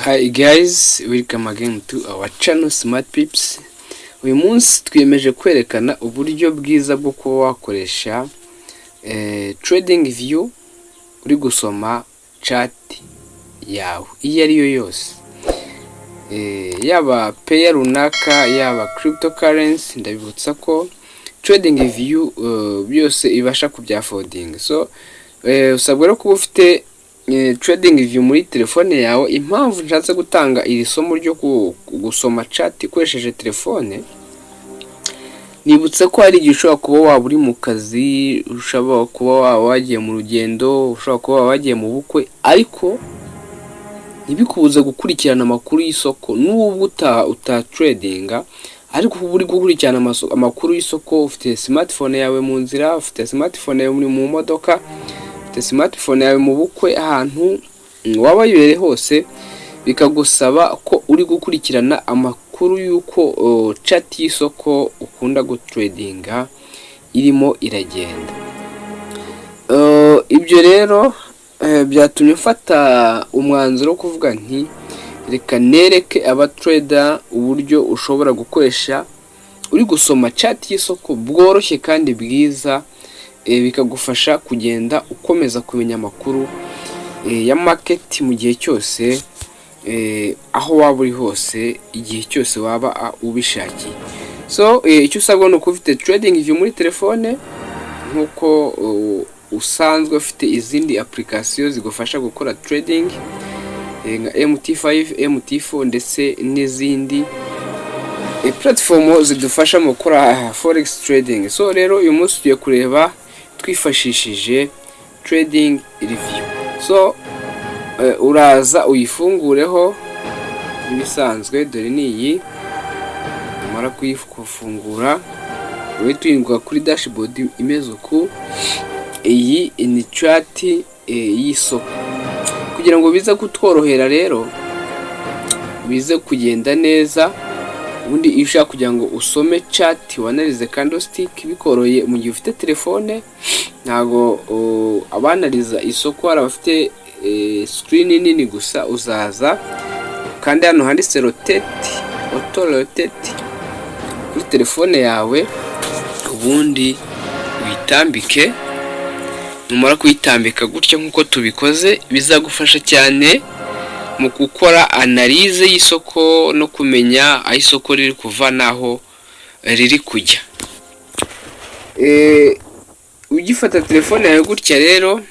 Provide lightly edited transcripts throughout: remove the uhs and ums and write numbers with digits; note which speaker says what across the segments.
Speaker 1: Hi guys, welcome again to our channel Smart Pips. Uyu munsi twiyemeje kwerekana uburyo bwiza bwo kuba wakoresha trading view uri gusoma chat yawe iyo ari yo yose, yaba payer runaka yaba cryptocurrency. Ndabibutsa ko trading view byose ibasha kubyafodinga, so usabwa rero kuba ufite trading view muri telefone yawe. Impamvu nshatse gutanga iri somo ryo gusoma chat ukoresheje telefone, nibutse ko hari igihe ushobora kuba waba uri mu kazi, ushobora kuba waba wagiye mu rugendo, ushobora kuba waba wagiye mu bukwe, ariko ntibikubuze gukurikirana amakuru y'isoko. Nubwo utatradinga, ariko uba uri gukurikirana amakuru y'isoko. Ufite smartphone yawe mu nzira, ufite smartphone yawe mu modoka, smartphone yawe mu bukwe, ahantu waba yibere hose, bikagusaba ko uri gukurikirana amakuru y'uko chat y'isoko ukunda gutradinga irimo iragenda. Ibyo rero byatumye mfata umwanzuro wo kuvuga nti reka nereke abatrader uburyo ushobora gukoresha uri gusoma chat y'isoko bworoshye kandi bwiza, bikagufasha kugenda ukomeza kumenya amakuru ya market mu gihe cyose, aho waba uri hose, igihe cyose waba ubishakiye. So icyo usabwa ni uko ufite trading view muri telefone, nkuko usanzwe ufite izindi application zigufasha gukora trading nka MT5, MT4 ndetse n'izindi platform zidufasha mu gukora forex trading. So rero uyu munsi tugiye kureba twifashishije trading review. So uraza uyifungureho ibisanzwe, dore niyi. Umara kuyifungura uhita kuri dashboard imeze uku. Iyi ni chart y'isoko. Kugira ngo bize kutworohera rero, bize kugenda neza, ubundi iyo ushaka kugira ngo usome chat wanalize candlestick bikoroye mu gihe ufite telefone, ntago abanaliza isoko hari abafite screen nini gusa. Uzaza kandi hano handitse rotate, auto rotate kuri telefone yawe, ubundi uyitambike. Numara kuyitambika gutya nkuko tubikoze, bizagufasha cyane mu gukora analyse y'isoko no kumenya aho isoko riri kuva naho riri kujya. Ugifata telefone yawe gutya rero,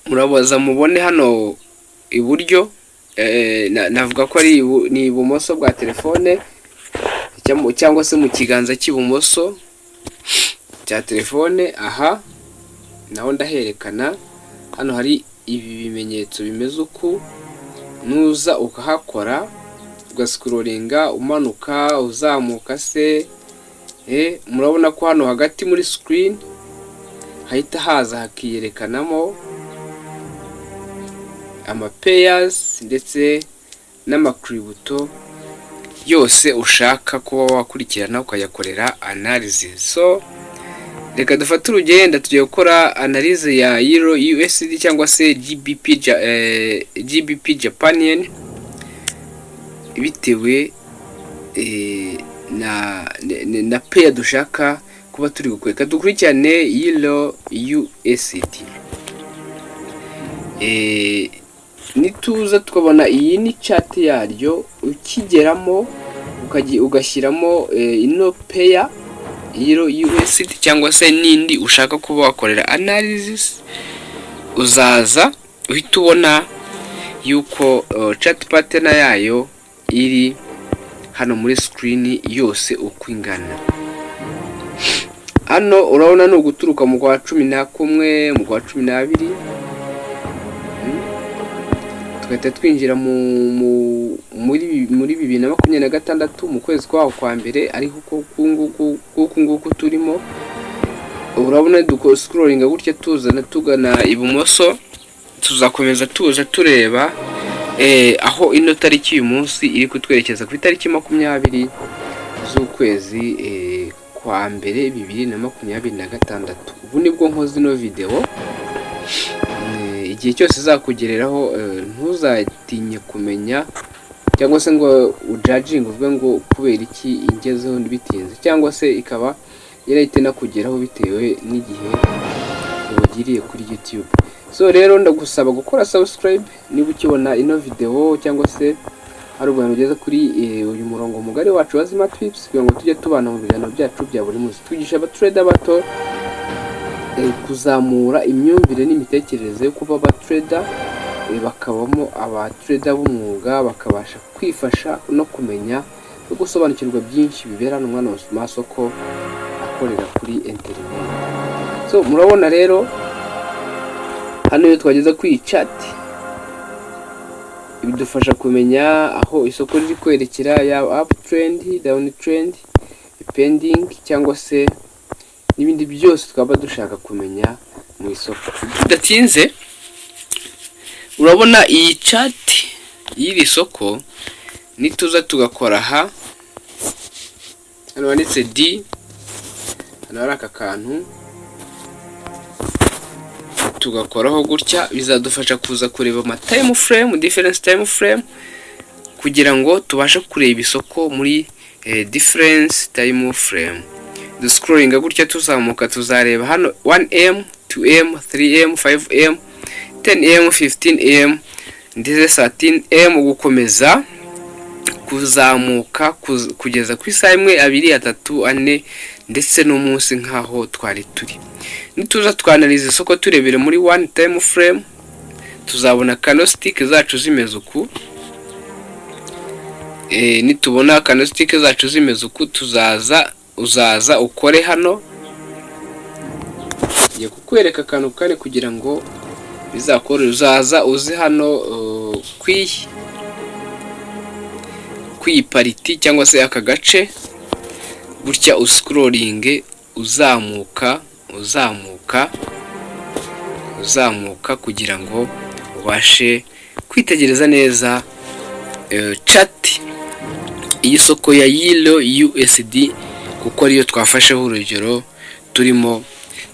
Speaker 1: murabaza mubone hano iburyo, navuga ko ari ni ibumoso bwa telefone cyangwa se mu kiganza cy'ibumoso cya telefone. Aha naho ndaherekana, hano hari ibi bimenyetso bimeze uku. Nuza ukahakora ugascrollinga, umanuka uzamuka se, murabona ko hano hagati muri screen hahita haza hakiyerekanamo ama pairs ndetse n'amakributo yose ushaka kuba wakurikirana ukayakorera analysis. So reka dufate urugendo tugiye gukora analyse ya Euro USD cyangwa se GBP Japanian, bitewe na pair dushaka kuba turi gukoreka. Dukurikirane Euro USD. Nituza tukabona iyi ni chat yaryo, ukigeramo ugashyiramo ino pair Euro USD cyangwa se nindi ushaka kuba wakorera analysis, uzaza uhita ubona yuko chat pattern yayo iri hano muri screen yose uko ingana. Hano urabona no guturuka mu kwa 11, mu kwa 12, tugahita twinjira muri 2026 mu kwezi kwa mbere, ariko kuko turimo. Urabona scrollinga gutya tugana ibumoso, tuzakomeza tuza tureba aho ino tariki uyu munsi iri kutwerekeza ku itariki 20 z'ukwezi kwa mbere 2026. Ubu nibwo nkoze ino video. igihe cyose izakugereraho ntuzatinye kumenya cyangwa se ngo ujajinge uvuge ngo kubera iki ingezeho bitinze, cyangwa se ikaba yarahita inakugeraho bitewe n'igihe wagiriye kuri YouTube. So rero ndagusaba gukora subscribe niba ukibona ino video, cyangwa se hari ubwo ugeze kuri uyu murongo mugari wacu wa Zima Tips, kugira ngo tujye tubana mu biganiro byacu bya buri munsi, twigisha abatrader bato kuzamura imyumvire n'imitekerereze yo kuba abatrader, bakabamo abatrader b'umwuga, bakabasha kwifasha no kumenya no gusobanukirwa byinshi bibera no mu masoko akorera kuri internet. So murabona rero hano iyo twageze ku chat bidufasha kumenya aho isoko riri kwerekera, ya uptrend, downtrend, pending, cyangwa se n'ibindi byose twaba dushaka kumenya mu isoko. Bidatinze urabona iyi chat y'iri soko nituza tugakora hano wanditse D, hano hari aka kantu tugakoraho gutya, bizadufasha kuza kureba ama time frame, difference time frame, kugira ngo tubashe kureba isoko muri difference time frame. Scrolling gutya tuzamuka tuzareba hano 1am, 2am, 3am, 5am, 10am, 15am ndetse 13am, gukomeza kuzamuka kugeza ku isaha 1, 2, 3, 4 ndetse n'umunsi nkaho twari turi. Nituza twanaliza isoko turebere muri 1 time frame, tuzabona candlestick zacu zimeze uku. Nitubona candlestick zacu zimeze uku, uzaza ukore hano, ngiye kukwereka akantu kane kugira ngo bizakore. Uzaza uzi hano kwi parity cyangwa se aka gace gutya, uscrolling uzamuka kugira ngo ubashe kwitegereza neza chat y'isoko ya Yellow USD, kuko ariyo twafasheho urugero turimo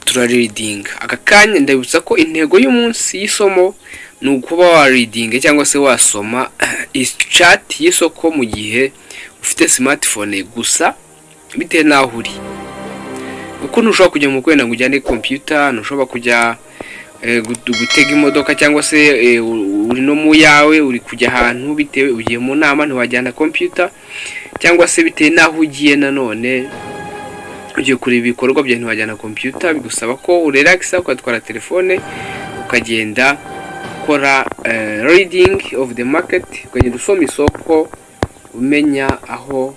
Speaker 1: turareading. Aka kanya ndabutsa ko intego y'umunsi y'isomo ni ukuba wa reading cyangwa se wasoma chat y'isoko mu gihe ufite smartphone gusa, bitewe naho uri. Uko ntushobora kujya mu kwenda ngo ujyane computer, ntushobora kujya gutega imodoka, cyangwa se uri no mu yawe uri kujya ahantu bitewe ugiye mu nama ntiwajyana computer, cyangwa se bitewe naho ugiye nanone ugiye kureba ibikorwa bya ntiwajyana computer, bigusaba ko urelaxa ugatwara telefone ukagenda ukora reading of the market, ukagenda usoma isoko umenya aho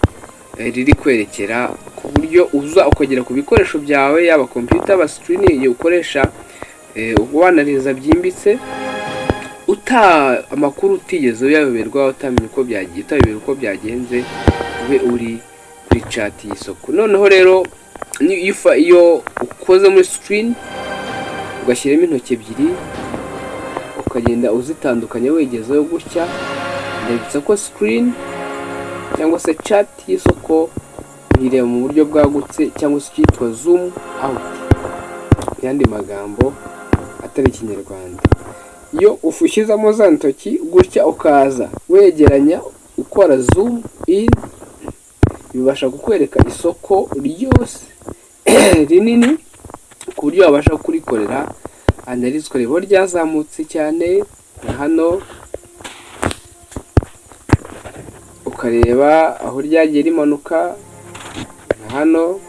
Speaker 1: riri kwerekera, ku buryo uza ukagera ku bikoresho byawe, yaba computer, aba screen iyo ukoresha wanariza byimbitse, amakuru utigeze uyayoberwa, utamenye uko byagenze, ube uri kuri chat y'isoko. Noneho rero iyo ukoze muri screen ugashyiramo intoki ebyiri ukagenda uzitandukanya wegezeho gutya, ndabitsa ko screen cyangwa se chat y'isoko uyireba mu buryo bwagutse, cyangwa se cyitwa zoom out, yandi magambo atari Kinyarwanda. Iyo ufushyizamo za ntoki gutya ukaza wegeranya ukora zoom in, bibasha kukwereka isoko ryose rinini, ku buryo wabasha kurikorera analyse, ukareba ryazamutse cyane hano, ukareba aho ryagiye rimanuka hano,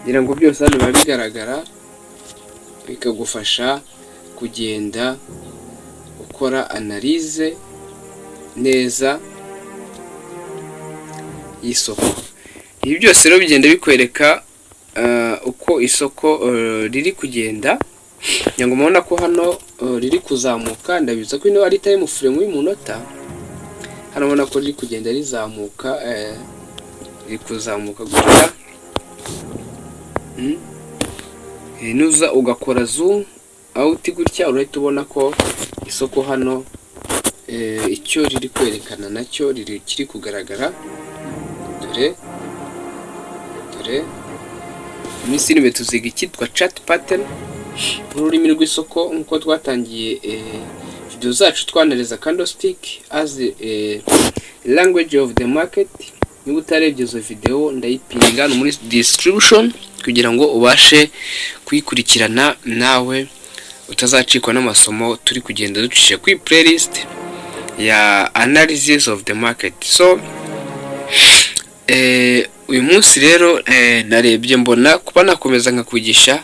Speaker 1: kugira ngo byose hano biba bigaragara, bikagufasha kugenda ukora analyse neza y'isoko. Ibi byose rero bigenda bikwereka uko isoko riri kugenda, ngo mubona ko hano riri kuzamuka. Ndabiza ko ino ari time frame y'umunota, hano mubona ko riri kugenda rizamuka, riri kuzamuka gutya. Nuza ugakora zoom out gutya, urahita ubona ko isoko hano icyo riri kwerekana nacyo kiri kugaragara. Dore iminsi iri tuziga icyitwa chart pattern, ururimi rw'isoko nk'uko twatangiye video zacu twanariza candlestick as a language of the market. Niba utarebye izo video ndayipinga no muri description kugira ngo ubashe kuyikurikirana nawe utazacikwa n'amasomo turi kugenda ducisha kuri playlist ya analysis of the market. So uyu munsi rero narebye mbona kuba nakomeza nkakwigisha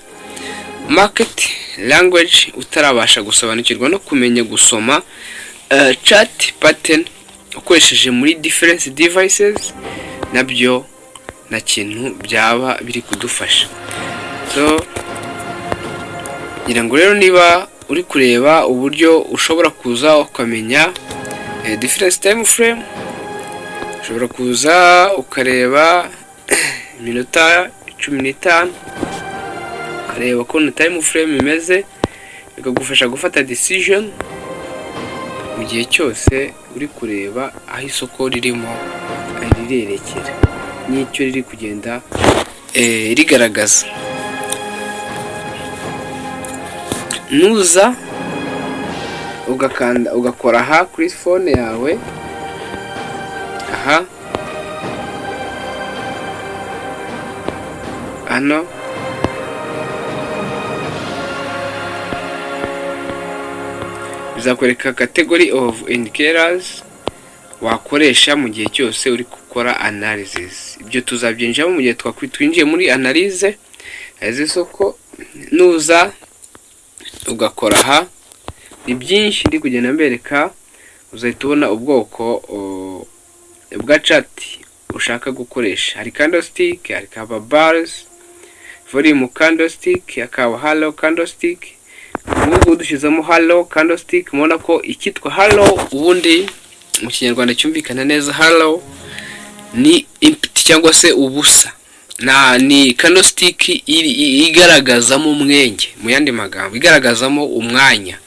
Speaker 1: market language utarabasha gusobanukirwa no kumenya gusoma chart pattern ukoresheje muri different devices, nabyo na kintu byaba biri kudufasha. So ngira ngo rero niba uri kureba uburyo ushobora kuza ukamenya different time frame, ushobora kuza ukareba iminota 15 ukareba ko time frame imeze, bikagufasha gufata decision mu gihe cyose uri kureba aho isoko ririmo rirerekera n'icyo riri kugenda rigaragaza. Nuza ugakanda ugakora aha kuri phone yawe, aha hano bizakwereka category of indicators wakoresha mu gihe cyose uri gukora analysis. Ibyo tuzabyinjira mu gihe twinjiye muri analyse z'isoko. Nuza ugakora aha, ni byinshi ndi kugenda mbereka, uzahita ubona ubwoko bwa chart ushaka gukoresha. Hari candlestick, hari kaba bars, volume candlestick, akaba halo candlestick. Ubu dushizemo halo candlestick, mubona ko ikitwa halo ubundi mu kinyarwanda cyumvikana neza. Halo ni empty cyangwa se ubusa, ni candlestick igaragazamo umwenge, mu yandi magambo igaragazamo umwanya.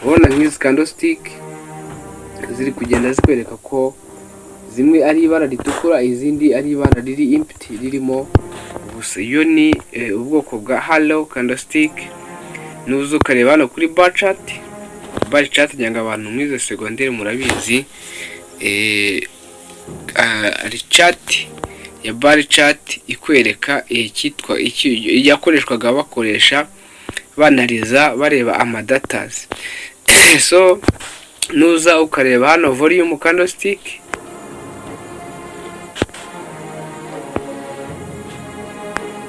Speaker 1: Ubona nk'izi candlestick ziri kugenda zikwereka ko zimwe ari ibara ritukura, izindi ari ibara riri empty ririmo ubusa. Iyo ni ubwoko bwa halo candlestick. Nuzo ukareba hano kuri bar chart. Bar chart nyanga abantu mwize secondaire murabizi, ari chart ya bar chart ikwereka ikitwa yakoreshwaga bakoresha banariza bareba amadatas. So nuza ukareba hano volume candlestick,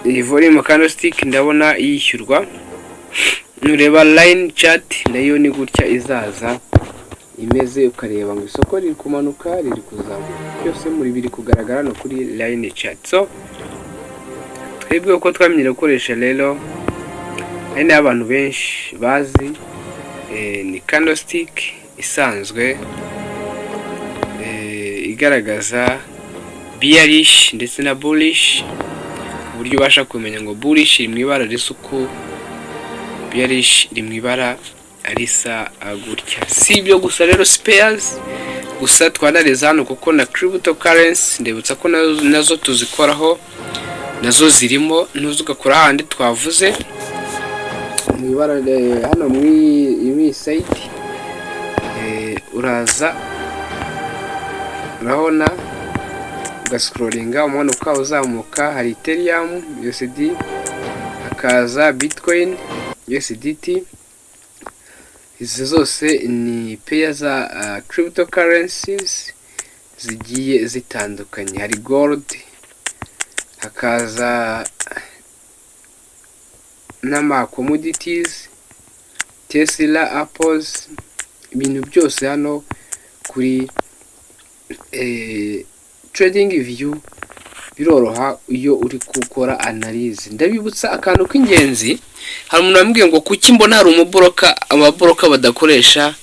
Speaker 1: iyi volume candlestick ndabona yishyurwa. Nureba line chart nayo ni gutya izaza imeze, ukareba ngo isoko riri kumanuka riri kuzamuka, byose muri biri kugaragara no kuri line chart. So twebwe uko twamenyera gukoresha rero ari abantu benshi bazi ni candlestick isanzwe igaragaza bearish ndetse na bullish, uburyo ubasha kumenya ngo bullish iri mu ibara risuku, bearish iri mu ibara arisa gutya. Si ibyo gusa rero spares gusa twanareza hano kuko na cryptocurrency ndebutsa ko nazo tuzikoraho, nazo zirimo. Nuzo ugakora handi twavuze mu ibara hano muri site, uraza urabona ugascrollinga umanuka uzamuka. Hari Ethereum USD, hakaza Bitcoin USDT. Izi zose ni pair za cryptocurrencies zigiye zitandukanye. Hari gold, hakaza n'ama commodities, Tesla, Apples, ibintu byose hano kuri trading view biroroha iyo uri gukora analyze. Ndabibutsa akantu k'ingenzi, hari umuntu wambwiye ngo kuki mbona hari ababroka badakoresha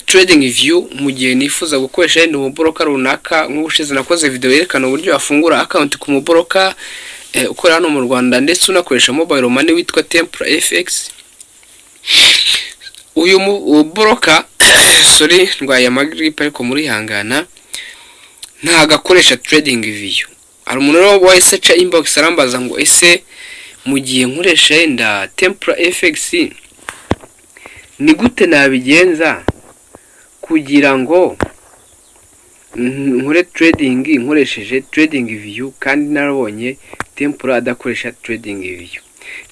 Speaker 1: trading view mu gihe nifuza gukoresha ndi umubroka runaka. Nk'ubushize nakoze video yerekana uburyo afungura account ku mubroka ukora hano mu Rwanda, ndetse unakoresha mobile money witwa Tempra FX. Uyu mubroka sorry ndwaye amagripe ariko muri hangana nta gakoresha trading view. Hari umuntu rero wahise aca inbox arambaza ngo ese mu gihe nkoresha yenda Templar FX, ni gute nabigenza kugira ngo nkore trading nkoresheje trading view kandi narabonye Templar adakoresha trading view?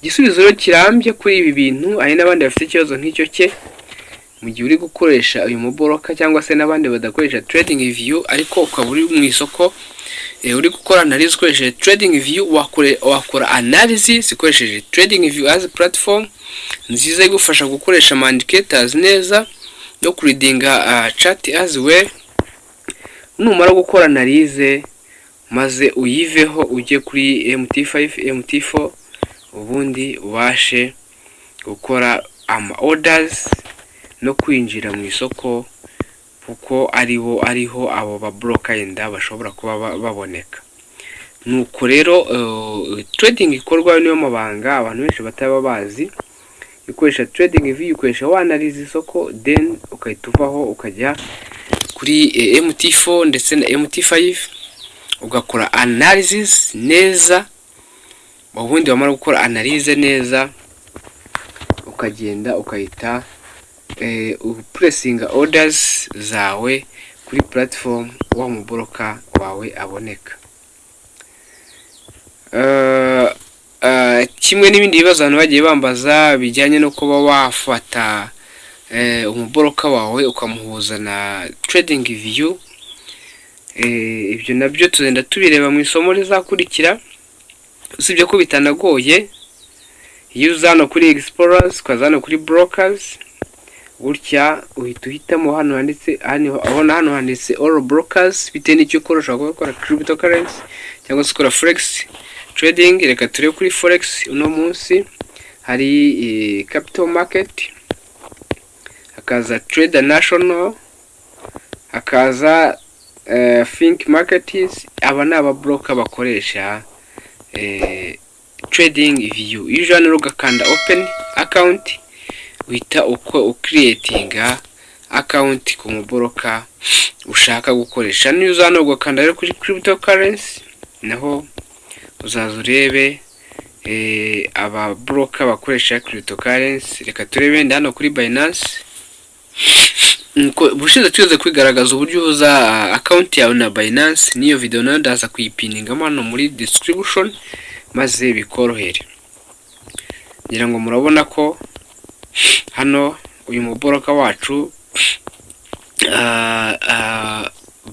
Speaker 1: Igisubizo rero kirambye kuri ibi bintu, ari n'abandi bafite ikibazo nk'icyo cye mu gihe uri gukoresha uyu muboroka, cyangwa se n'abandi badakoresha trading view ariko ukaba uri mu isoko uri gukora analysis ukoresheje trading view. Wakora analysis ukoresheje trading view as platform nziza igufasha gukoresha indicators neza no kureadinga chart as well. Numara gukora analysis maze uyiveho ujye kuri MT5 MT4, ubundi ubashe gukora orders no kwinjira mu isoko, kuko ariho abo ba broker yenda bashobora kuba baboneka. Nuko rero trading ikorwa niyo mabanga abantu benshi bataba bazi. Ukoresha trading view, ukoresha analyze isoko, then ukayituvaho ukajya kuri MT4 ndetse na MT5 ugakora analysis neza. Ubundi wamara gukora analyze neza ukagenda ukayita pressing orders zawe kuri platform wa muboroka wawe aboneka. Kimwe n'ibindi bibazo abantu bagiye bambaza bijyanye no kuba wafata umuboroka wawe ukamuhuza na trading view, ibyo nabyo tuzenda tubireba mu isomo rizakurikira. Usibye ko bitanagoye, iyo uzana kuri explorers ukazana kuri brokers, gutya uhitamo hano handitse hano handitse all brokers, bitewe n'icyo ukoresha gukora cryptocurrency cyangwa se ukora forex trading. Reka turebe kuri forex uno munsi hari capital market, hakaza trader national, hakaza think markets. Aba ni aba broker bakoresha trading view. Usually ugakanda open account, uhita creatinga account ku muboroka ushaka gukoresha. Niyo uzana ugakanda rero kuri cryptocurrency, naho uzaza urebe aba broker bakoresha cryptocurrency. Reka turebe ndano kuri Binance. Bushize tuze kwigaragaza uburyo uza account yawe na Binance. Niyo video nayo ndaza kuyipininga hano muri description maze bikorohere. Ngira ngo murabona ko hano uyu muboroka wacu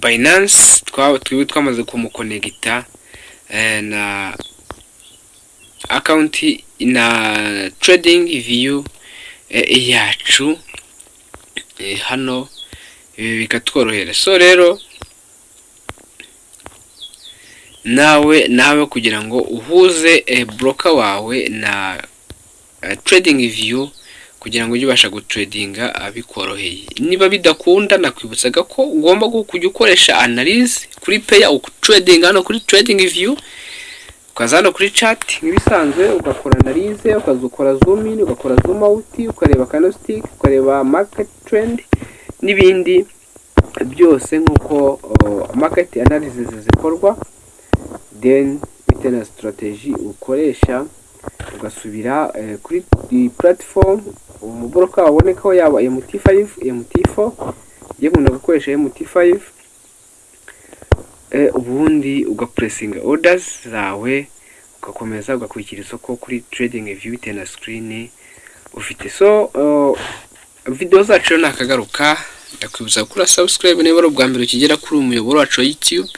Speaker 1: Binance twamaze kumukonegita na account na trading view yacu hano, bikatworohera. So rero nawe kugira ngo uhuze broker wawe na trading view kugira ngo ujye ubasha gutradinga abikoroheye. Niba bidakunda nakwibutsaga ko ugomba kujya ukoresha analyze kuri pair trading hano kuri trading view, ukazana kuri chart nk'ibisanzwe ugakora analyze, ukazukora zoom in, ugakora zoom out, ukareba candlestick, ukareba market trend n'ibindi byose nkuko market analysis zikorwa. Then bitewe na strategy ukoresha ugasubira kuri platform umuboroka wabonekaho, yaba MT5 MT4. Iyo umuntu agakoresha MT5 ubundi ugapressing orders zawe ugakomeza ugakurikira isoko kuri trading view bitewe na screen ufite. So video zacu nakagaruka, ndakwibutsa kuri subscribe niba ari ubwa mbere ukigera kuri umuyoboro wacu wa YouTube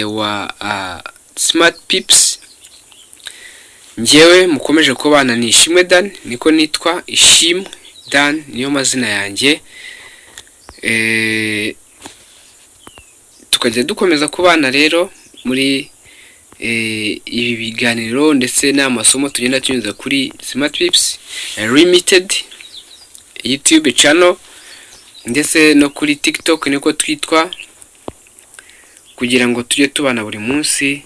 Speaker 1: wa Smart Pips. Njyewe mukomeje kubana ni Ishimwe Dan, niko nitwa Ishimwe Dan niyo mazina yanjye. Tukajya dukomeza kubana rero muri ibi biganiro ndetse n'amasomo tugenda tunyuza kuri Smart Pips Limited YouTube channel ndetse no kuri TikTok niko twitwa, kugira ngo tujye tubana buri munsi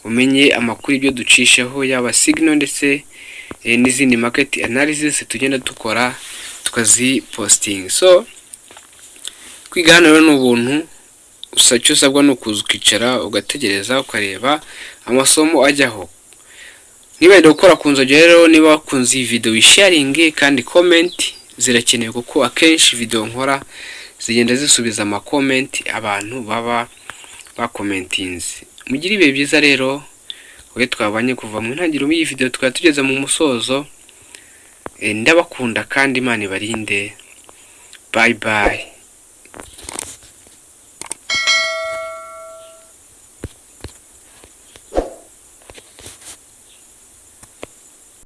Speaker 1: umenye amakuru ibyo ducishaho, yaba signal ndetse n'izindi market analysis tugenda dukora tukazi posting. So kwiga hano ni ubuntu, icyo usabwa no kuza ukicara ugategereza ukareba amasomo ajyaho. Niba gukora ku nzogera rero, niba wakunze iyi video wisharinge kandi comment zirakenewe kuko akenshi video nkora zigenda zisubiza ama comment abantu baba bakomentinze. Mugire ibihe byiza rero, we twabanye kuva mu ntangiriro y'iyi video tukaba tugeze mu musozo. Ndabakunda kandi Imana ibarinde. Bye bye.